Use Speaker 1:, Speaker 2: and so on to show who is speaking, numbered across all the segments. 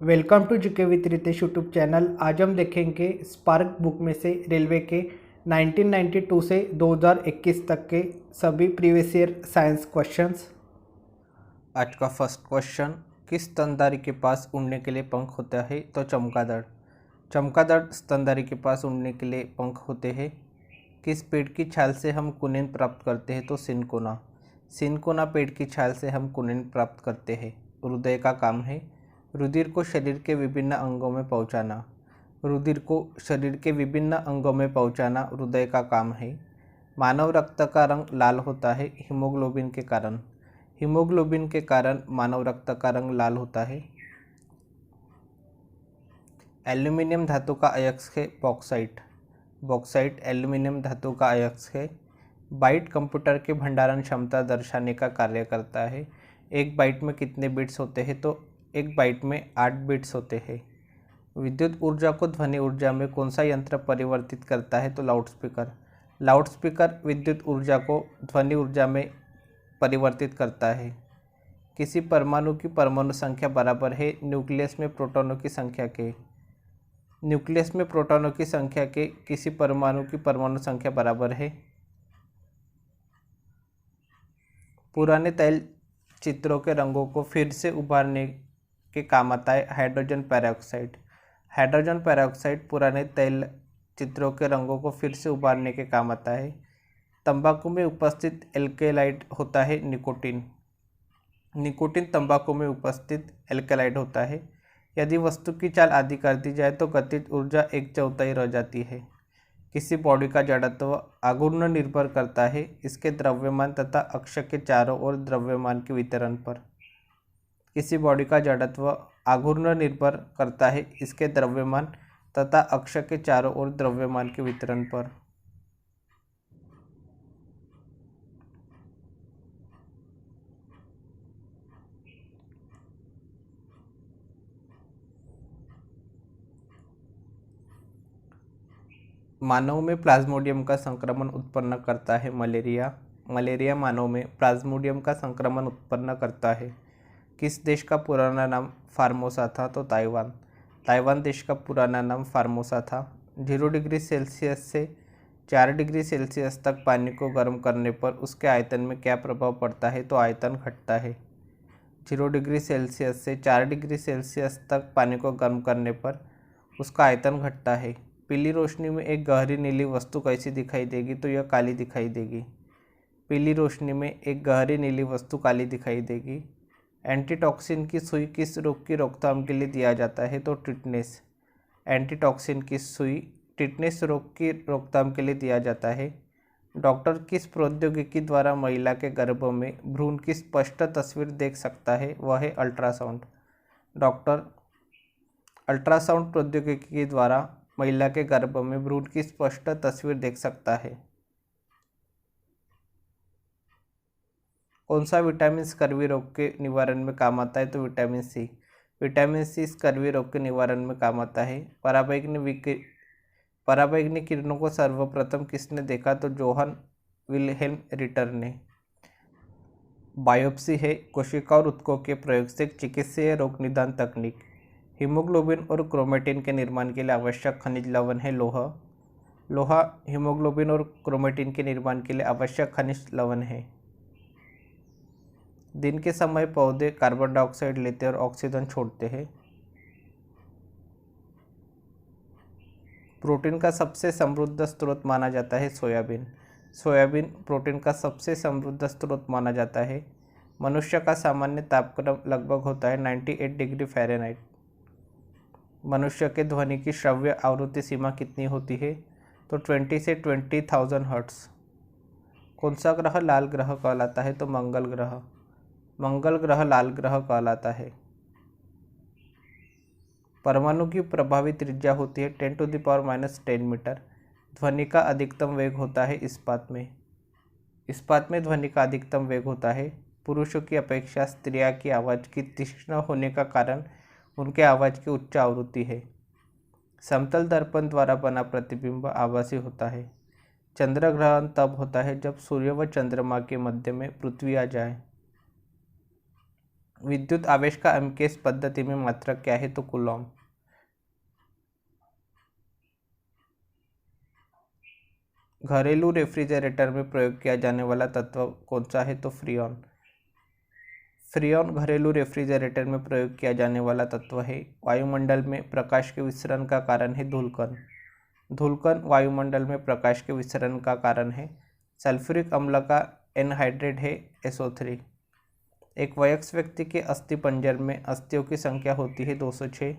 Speaker 1: Welcome to GK with Ritesh YouTube channel. आज हम देखेंगे स्पार्क बुक में से रेलवे के 1992 से 2021 तक के सभी प्रीवियस ईयर साइंस क्वेश्चंस।
Speaker 2: आज का फर्स्ट क्वेश्चन, किस स्तनधारी के पास उड़ने के लिए पंख होता है? तो चमगादड़। चमगादड़ स्तनधारी के पास उड़ने के लिए पंख होते हैं। किस पेड़ की छाल से हम कुनिन प्राप्त करते हैं? तो सिनकोना। सिनकोना पेड़ की छाल से हम कुनिन प्राप्त करते हैं। हृदय का काम है रुधिर को शरीर के विभिन्न अंगों में पहुंचाना। रुधिर को शरीर के विभिन्न अंगों में पहुंचाना हृदय का काम है। मानव रक्त का रंग लाल होता है हीमोग्लोबिन के कारण। हीमोग्लोबिन के कारण मानव रक्त का रंग लाल होता है। एल्यूमिनियम धातु का अयस्क है बॉक्साइट। बॉक्साइट एल्यूमिनियम धातु का अयस्क है। बाइट कंप्यूटर की भंडारण क्षमता दर्शाने का कार्य करता है। एक बाइट में कितने बिट्स होते हैं? तो एक बाइट में 8 बिट्स होते हैं। विद्युत ऊर्जा को ध्वनि ऊर्जा में कौन सा यंत्र परिवर्तित करता है? तो लाउडस्पीकर। लाउडस्पीकर विद्युत ऊर्जा को ध्वनि ऊर्जा में परिवर्तित करता है। किसी परमाणु की परमाणु संख्या बराबर है न्यूक्लियस में प्रोटॉनों की संख्या के। न्यूक्लियस में प्रोटॉनों की संख्या के किसी परमाणु की परमाणु संख्या बराबर है। पुराने तैल चित्रों के रंगों को फिर से उभारने के काम आता है हाइड्रोजन पेरोक्साइड। हाइड्रोजन पेरोक्साइड पुराने तैल चित्रों के रंगों को फिर से उभारने के काम आता है। तंबाकू में उपस्थित एल्केलाइड होता है निकोटीन। निकोटीन तंबाकू में उपस्थित एल्केलाइड होता है। यदि वस्तु की चाल आधी कर दी जाए तो गतिज ऊर्जा 1/4 रह जाती है। किसी बॉडी का जड़त्व आघूर्ण निर्भर करता है इसके द्रव्यमान तथा अक्ष के चारों ओर द्रव्यमान के वितरण पर। किसी बॉडी का जड़त्व आघूर्ण निर्भर करता है इसके द्रव्यमान तथा अक्ष के चारों ओर द्रव्यमान के वितरण पर। मानव में प्लाज्मोडियम का संक्रमण उत्पन्न करता है मलेरिया। मलेरिया मानव में प्लाज्मोडियम का संक्रमण उत्पन्न करता है। किस देश का पुराना नाम फार्मोसा था? तो ताइवान। ताइवान देश का पुराना नाम फार्मोसा था। 0 डिग्री सेल्सियस से 4 डिग्री सेल्सियस तक पानी को गर्म करने पर उसके आयतन में क्या प्रभाव पड़ता है? तो आयतन घटता है। 0 डिग्री सेल्सियस से 4 डिग्री सेल्सियस तक पानी को गर्म करने पर उसका आयतन घटता है। पीली रोशनी में एक गहरी नीली वस्तु कैसी दिखाई देगी? तो यह काली दिखाई देगी। पीली रोशनी में एक गहरी नीली वस्तु काली दिखाई देगी। एंटीटॉक्सिन की सुई किस रोग की रोकथाम के लिए दिया जाता है? तो टिटनेस। एंटीटॉक्सिन की सुई टिटनेस रोग की रोकथाम के लिए दिया जाता है। डॉक्टर किस प्रौद्योगिकी द्वारा महिला के गर्भ में भ्रूण की स्पष्ट तस्वीर देख सकता है? वह है अल्ट्रासाउंड। डॉक्टर अल्ट्रासाउंड प्रौद्योगिकी द्वारा महिला के गर्भ में भ्रूण की स्पष्ट तस्वीर देख सकता है। कौन सा विटामिन स्कर्वी रोग के निवारण में काम आता है? तो vitamin C. Vitamin C scurvy रोग के निवारण में काम आता है। पराबैंगनी किरणों को सर्वप्रथम किसने देखा? तो जोहान विल्हेल्म रिटर ने। बायोप्सी है कोशिका और ऊतकों के प्रयोग से चिकित्सीय रोग निदान तकनीक। हीमोग्लोबिन और क्रोमेटिन के निर्माण के लिए आवश्यक खनिज लवण है लोहा। लोहा हीमोग्लोबिन और क्रोमेटिन के निर्माण के लिए आवश्यक खनिज लवण है। दिन के समय पौधे कार्बन डाइऑक्साइड लेते और ऑक्सीजन छोड़ते हैं। प्रोटीन का सबसे समृद्ध स्रोत माना जाता है सोयाबीन। सोयाबीन प्रोटीन का सबसे समृद्ध स्रोत माना जाता है। मनुष्य का सामान्य तापक्रम लगभग होता है 98 डिग्री फ़ारेनहाइट। मनुष्य के ध्वनि की श्रव्य आवृत्ति सीमा कितनी होती है? तो 20 से 20,000 हर्ट्ज। कौन सा ग्रह लाल ग्रह कहलाता है? तो मंगल ग्रह। मंगल ग्रह लाल ग्रह कहलाता है। परमाणु की प्रभावी त्रिज्या होती है 10⁻⁻10 मीटर। ध्वनि का अधिकतम वेग होता है इस्पात में। इस्पात में ध्वनि का अधिकतम वेग होता है। पुरुषों की अपेक्षा स्त्रियां की आवाज़ की तीक्ष्ण होने का कारण उनके आवाज़ की उच्च आवृत्ति है। समतल दर्पण द्वारा बना प्रतिबिंब आभासी होता है। चंद्र ग्रहण तब होता है जब सूर्य व चंद्रमा के मध्य में पृथ्वी आ जाए। विद्युत आवेश का अम्केस पद्धति में मात्रक क्या है? तो कूलॉम। घरेलू रेफ्रिजरेटर में प्रयोग किया जाने वाला तत्व कौन सा है? तो फ्रीऑन। फ्रीऑन घरेलू रेफ्रिजरेटर में प्रयोग किया जाने वाला तत्व है। वायुमंडल में प्रकाश के विसरण का कारण है धूलकण। धूलकण वायुमंडल में प्रकाश के विसरण का कारण है। सल्फ्यूरिक अम्ल का एनहाइड्रेट है SO3। एक वयस्क व्यक्ति के अस्थिपंजर में अस्थियों की संख्या होती है 206।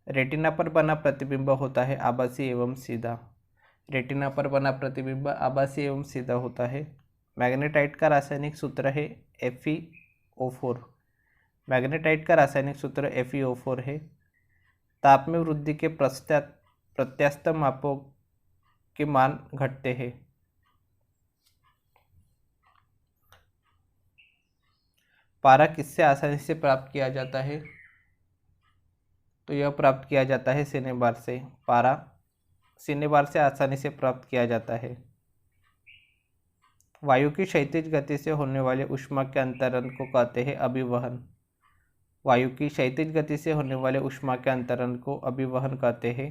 Speaker 2: रेटिना पर बना प्रतिबिंब होता है आभासी एवं सीधा। रेटिना पर बना प्रतिबिंब आभासी एवं सीधा होता है। मैग्नेटाइट का रासायनिक सूत्र है FeO4। मैग्नेटाइट का रासायनिक सूत्र FeO4 है। ताप में वृद्धि के प्रत्यास्थ मापों के मान घटते हैं। पारा किससे आसानी से प्राप्त किया जाता है? तो यह प्राप्त किया जाता है सिनेबार से। पारा सिनेबार से आसानी से प्राप्त किया जाता है। वायु की क्षैतिज गति से होने वाले ऊष्मा के अंतरण को कहते हैं अभिवहन। वायु की क्षैतिज गति से होने वाले ऊष्मा के अंतरण को अभिवहन कहते हैं।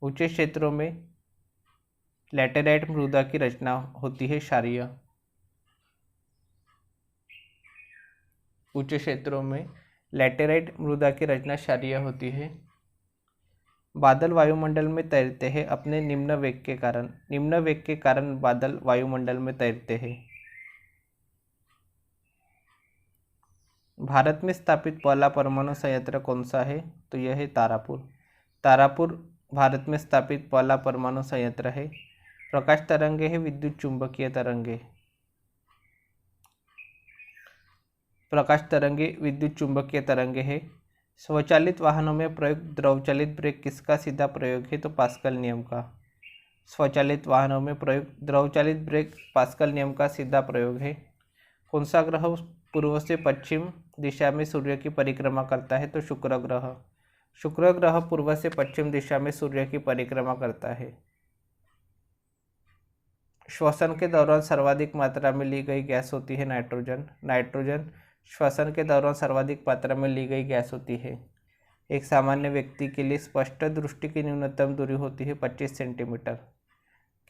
Speaker 2: ऊंचे क्षेत्रों में लैटेराइट मृदा की रचना होती है क्षारीय। ऊंचे क्षेत्रों में लैटेराइट मृदा की रचना क्षारीय होती है। बादल वायुमंडल में तैरते हैं अपने निम्न वेग के कारण। निम्न वेग के कारण बादल वायुमंडल में तैरते हैं। भारत में स्थापित पहला परमाणु संयंत्र कौन सा है? तो यह है तारापुर। तारापुर भारत में स्थापित पहला परमाणु संयंत्र है। प्रकाश तरंगे है विद्युत चुंबकीय तरंगे। प्रकाश तरंगे विद्युत चुंबकीय तरंगे है। स्वचालित वाहनों में प्रयुक्त द्रवचालित ब्रेक किसका सीधा प्रयोग है? तो पास्कल नियम का। स्वचालित वाहनों में प्रयुक्त द्रवचालित ब्रेक पास्कल नियम का सीधा प्रयोग है। कौन सा ग्रह पूर्व से पश्चिम दिशा में सूर्य की परिक्रमा करता है? तो शुक्र ग्रह। शुक्र ग्रह पूर्व से पश्चिम दिशा में सूर्य की परिक्रमा करता है। श्वसन के दौरान सर्वाधिक मात्रा में ली गई गैस होती है नाइट्रोजन। नाइट्रोजन श्वसन के दौरान सर्वाधिक मात्रा में ली गई गैस होती है। एक सामान्य व्यक्ति के लिए स्पष्ट दृष्टि की न्यूनतम दूरी होती है 25 सेंटीमीटर।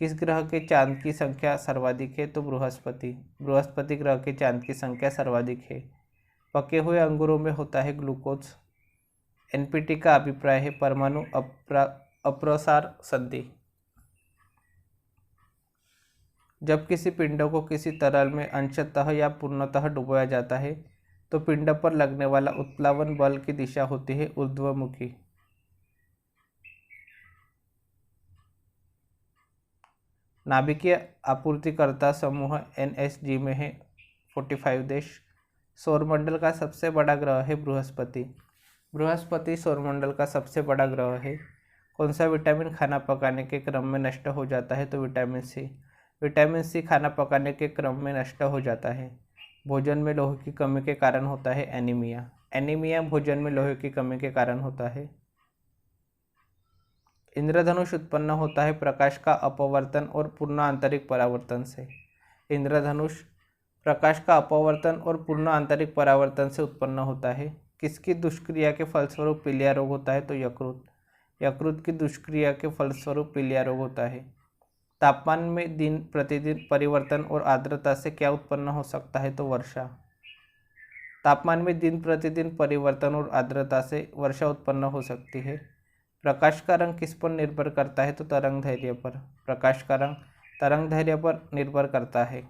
Speaker 2: किस ग्रह के चांद की संख्या सर्वाधिक है? तो बृहस्पति। बृहस्पति ग्रह के चांद की संख्या सर्वाधिक है। पके हुए अंगूरों में होता है ग्लूकोज। NPT का अभिप्राय है परमाणु अप्रसार संधि। जब किसी पिंड को किसी तरल में अंशतः या पूर्णतः डुबोया जाता है तो पिंड पर लगने वाला उत्प्लावन बल की दिशा होती है ऊर्ध्वमुखी। नाभिकीय आपूर्तिकर्ता समूह NSG में है 45 देश। सौरमंडल का सबसे बड़ा ग्रह है बृहस्पति। बृहस्पति सौरमंडल का सबसे बड़ा ग्रह है। कौन सा विटामिन खाना पकाने के क्रम में नष्ट हो जाता है? तो विटामिन सी। विटामिन सी खाना पकाने के क्रम में नष्ट हो जाता है। भोजन में लोहे की कमी के कारण होता है एनीमिया। एनीमिया भोजन में लोहे की कमी के कारण होता है। इंद्रधनुष उत्पन्न होता है प्रकाश का अपवर्तन और पूर्ण आंतरिक परावर्तन से। इंद्रधनुष प्रकाश का अपवर्तन और पूर्ण आंतरिक परावर्तन से उत्पन्न होता है। किसकी दुष्क्रिया के फलस्वरूप पीलिया रोग होता है? तो यकृत। यकृत की दुष्क्रिया के फलस्वरूप पीलिया रोग होता है। तापमान में दिन प्रतिदिन परिवर्तन और आर्द्रता से क्या उत्पन्न हो सकता है? तो वर्षा। तापमान में दिन प्रतिदिन परिवर्तन और आर्द्रता से वर्षा उत्पन्न हो सकती है। प्रकाश का रंग किस पर निर्भर करता है? तो तरंग दैर्घ्य पर। प्रकाश का रंग तरंग दैर्घ्य पर निर्भर करता है।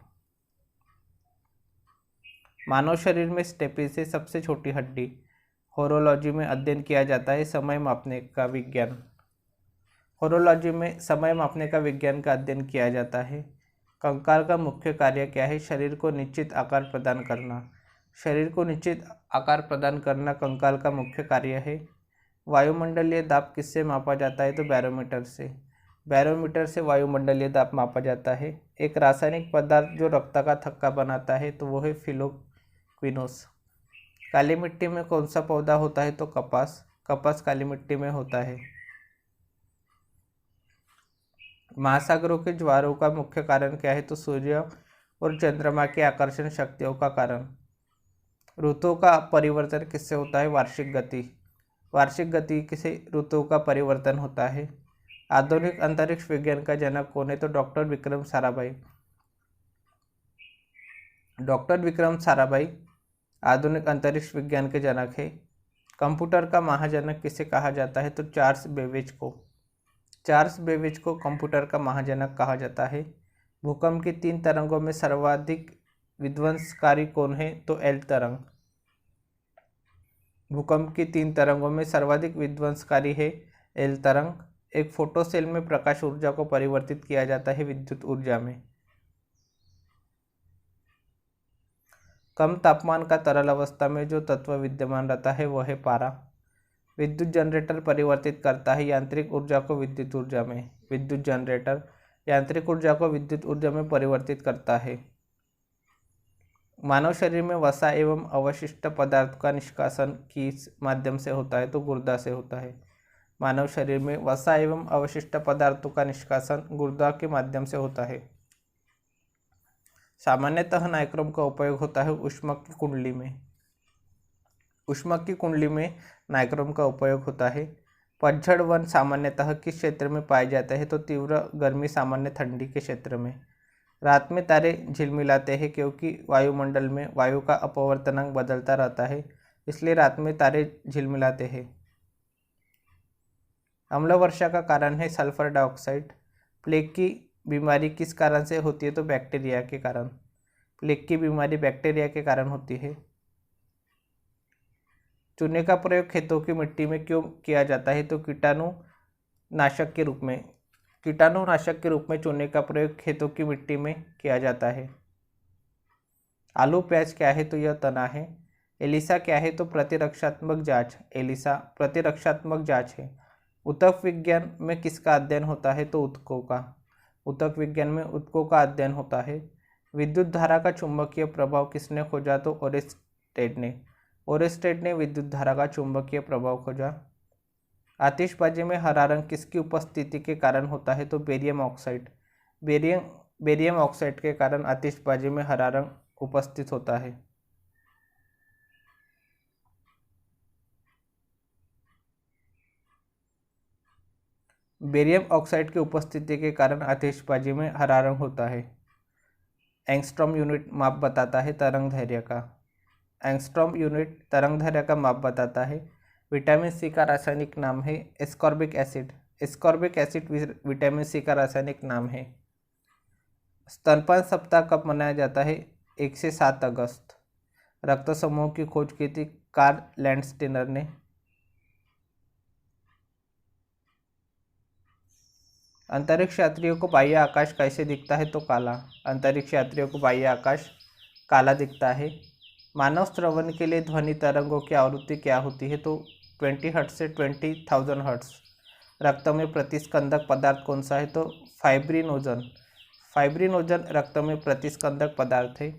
Speaker 2: मानव शरीर में स्टेपिस सबसे छोटी हड्डी। होरोलॉजी में अध्ययन किया जाता है समय मापने का विज्ञान। होरोलॉजी में समय मापने का विज्ञान का अध्ययन किया जाता है। कंकाल का मुख्य कार्य क्या है? शरीर को निश्चित आकार प्रदान करना। शरीर को निश्चित आकार प्रदान करना कंकाल का मुख्य कार्य है। वायुमंडलीय दाब किससे मापा जाता है? तो बैरोमीटर से। बैरोमीटर से वायुमंडलीय दाब मापा जाता है। एक रासायनिक पदार्थ जो रक्त का थक्का बनाता है तो वो है फिलोक्विनोस। काली मिट्टी में कौन सा पौधा होता है? तो कपास। कपास काली मिट्टी में होता है। महासागरों के ज्वारों का मुख्य कारण क्या है? तो सूर्य और चंद्रमा की आकर्षण शक्तियों का कारण। ऋतुओं का परिवर्तन किससे होता है? वार्षिक गति। वार्षिक गति से ऋतुओं का परिवर्तन होता है। आधुनिक अंतरिक्ष विज्ञान का जनक कौन है? तो डॉक्टर विक्रम साराभाई। डॉक्टर विक्रम साराभाई आधुनिक अंतरिक्ष विज्ञान के जनक है। कंप्यूटर का महाजनक किसे कहा जाता है? तो चार्ल्स बेबेज को। चार्ल्स बेबेज को कंप्यूटर का महाजनक कहा जाता है। भूकंप की 3 तरंगों में सर्वाधिक विध्वंसकारी कौन है? तो एल तरंग। भूकंप की 3 तरंगों में सर्वाधिक विध्वंसकारी है एल तरंग। एक फोटो सेल में प्रकाश ऊर्जा को परिवर्तित किया जाता है विद्युत ऊर्जा में। कम तापमान का तरल अवस्था में जो तत्व विद्यमान रहता है वह है पारा। विद्युत जनरेटर परिवर्तित करता है यांत्रिक ऊर्जा को विद्युत ऊर्जा में। विद्युत जनरेटर यांत्रिक ऊर्जा को विद्युत ऊर्जा में परिवर्तित करता है। मानव शरीर में वसा एवं अवशिष्ट पदार्थ का निष्कासन किस माध्यम से होता है? तो गुर्दा से होता है। मानव शरीर में वसा एवं अवशिष्ट पदार्थों का निष्कासन गुर्दा के माध्यम से होता है। सामान्यतः नाइक्रोम का उपयोग होता है ऊष्मक की कुंडली में। ऊष्मक की कुंडली में नाइक्रोम का उपयोग होता है। पतझड़ वन सामान्यतः किस क्षेत्र में पाए जाते हैं? तो तीव्र गर्मी सामान्य ठंडी के क्षेत्र में। रात में तारे झिलमिलाते हैं क्योंकि वायुमंडल में वायु का अपवर्तनांक बदलता रहता है, इसलिए रात में तारे झिलमिलाते हैं। अम्ल वर्षा का कारण है सल्फर डाइऑक्साइड। प्लेग की बीमारी किस कारण से होती है? तो बैक्टीरिया के कारण। प्लेग की बीमारी बैक्टीरिया के कारण होती है। चूने का प्रयोग खेतों की मिट्टी में क्यों किया जाता है? तो कीटाणुनाशक के रूप में। कीटाणुनाशक के रूप में चूने का प्रयोग खेतों की मिट्टी में किया जाता है। आलू प्याज क्या है? तो यह तना है। एलिसा क्या है? तो प्रतिरक्षात्मक जांच। एलिसा प्रतिरक्षात्मक जांच है। ऊतक विज्ञान में किसका अध्ययन होता है? तो ऊतकों का। ऊतक विज्ञान में ऊतकों का अध्ययन होता है। विद्युत धारा का चुंबकीय प्रभाव किसने खोजा? तो ओरेस्टेड ने। ओरेस्टेड ने विद्युत धारा का चुंबकीय प्रभाव खोजा। आतिशबाजी में हरा रंग किसकी उपस्थिति के कारण होता है? तो बेरियम ऑक्साइड। बेरियम ऑक्साइड के कारण आतिशबाजी में हरा रंग उपस्थित होता है। बेरियम ऑक्साइड की उपस्थिति के कारण आतिशबाजी में हरा रंग होता है। एंगस्ट्रॉम यूनिट माप बताता है तरंग दैर्घ्य का। एंगस्ट्रॉम यूनिट तरंग दैर्घ्य का माप बताता है। विटामिन सी का रासायनिक नाम है ascorbic acid. Ascorbic acid vitamin C का रासायनिक नाम है। स्तनपान सप्ताह कब मनाया जाता है? 1 से 7 अगस्त। रक्त समूह की खोज की थी कार्ल लैंडस्टीनर ने। अंतरिक्ष यात्रियों को बाह्य आकाश कैसे दिखता है? तो काला। अंतरिक्ष यात्रियों को बाह्य आकाश काला दिखता है। मानव श्रवण के लिए ध्वनि तरंगों की आवृत्ति क्या होती है? तो 20 हर्ट्ज से 20,000 हर्ट्ज। रक्त में प्रतिस्कंदक पदार्थ कौन सा है? तो फाइब्रिनोजन। फाइब्रिनोजन रक्त में प्रतिस्कंदक पदार्थ है।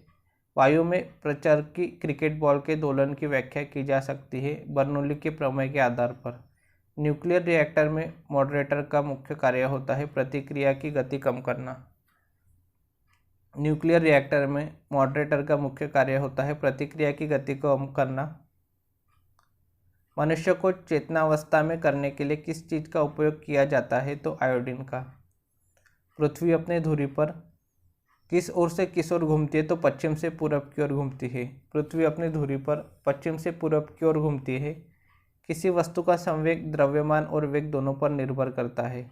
Speaker 2: वायु में प्रचर की क्रिकेट बॉल के दोलन की व्याख्या की जा सकती है बर्नौली के प्रमेय के आधार पर। न्यूक्लियर रिएक्टर में मॉडरेटर का मुख्य कार्य होता है प्रतिक्रिया की गति कम करना। न्यूक्लियर रिएक्टर में मॉडरेटर का मुख्य कार्य होता है प्रतिक्रिया की गति को कम करना। मनुष्य को चेतनावस्था में करने के लिए किस चीज़ का उपयोग किया जाता है? तो आयोडीन का। पृथ्वी अपने धुरी पर किस ओर से किस ओर घूमती है? तो पश्चिम से पूरब की ओर घूमती है। पृथ्वी अपनी धुरी पर पश्चिम से पूरब की ओर घूमती है। किसी वस्तु का संवेग द्रव्यमान और वेग दोनों पर निर्भर करता है।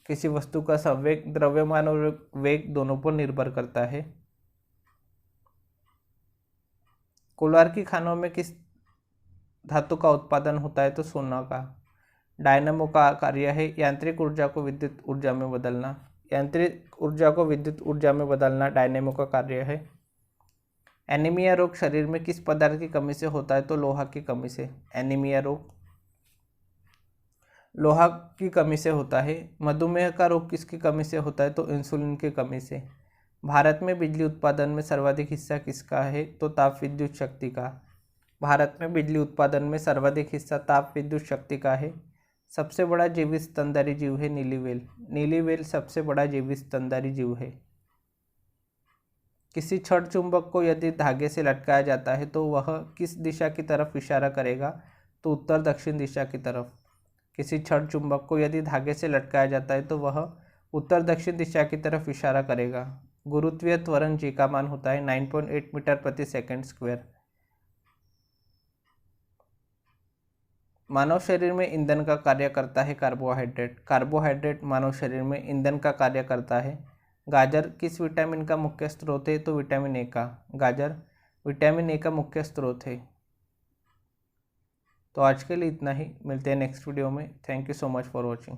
Speaker 2: किसी वस्तु का संवेग द्रव्यमान और वेग दोनों पर निर्भर करता है। कोलार की खानों में किस धातु का उत्पादन होता है? तो सोना का। डायनामो का कार्य है यांत्रिक ऊर्जा को विद्युत ऊर्जा में बदलना। यांत्रिक ऊर्जा को विद्युत ऊर्जा में बदलना डायनामो का कार्य है। एनीमिया रोग शरीर में किस पदार्थ की कमी से होता है? तो लोहा की कमी से। एनीमिया रोग लोहा की कमी से होता है। मधुमेह का रोग किसकी कमी से होता है? तो इंसुलिन की कमी से। भारत में बिजली उत्पादन में सर्वाधिक हिस्सा किसका है? तो ताप विद्युत शक्ति का। भारत में बिजली उत्पादन में सर्वाधिक हिस्सा ताप विद्युत शक्ति का है। सबसे बड़ा जीवित स्तनधारी जीव है नीली व्हेल। नीली व्हेल सबसे बड़ा जीवित स्तनधारी जीव है। किसी छड़ चुंबक को यदि धागे से लटकाया जाता है तो वह किस दिशा की तरफ इशारा करेगा? तो उत्तर दक्षिण दिशा की तरफ। किसी छड़ चुंबक को यदि धागे से लटकाया जाता है तो वह उत्तर दक्षिण दिशा की तरफ इशारा करेगा। गुरुत्वीय त्वरण जी का मान होता है 9.8 मीटर प्रति सेकंड स्क्वायर। मानव शरीर में ईंधन का कार्य करता है कार्बोहाइड्रेट। कार्बोहाइड्रेट मानव शरीर में ईंधन का कार्य करता है। गाजर किस विटामिन का मुख्य स्रोत है? तो विटामिन ए का। गाजर विटामिन ए का मुख्य स्रोत है। तो आज के लिए इतना ही, मिलते हैं नेक्स्ट वीडियो में। Thank you so much for watching.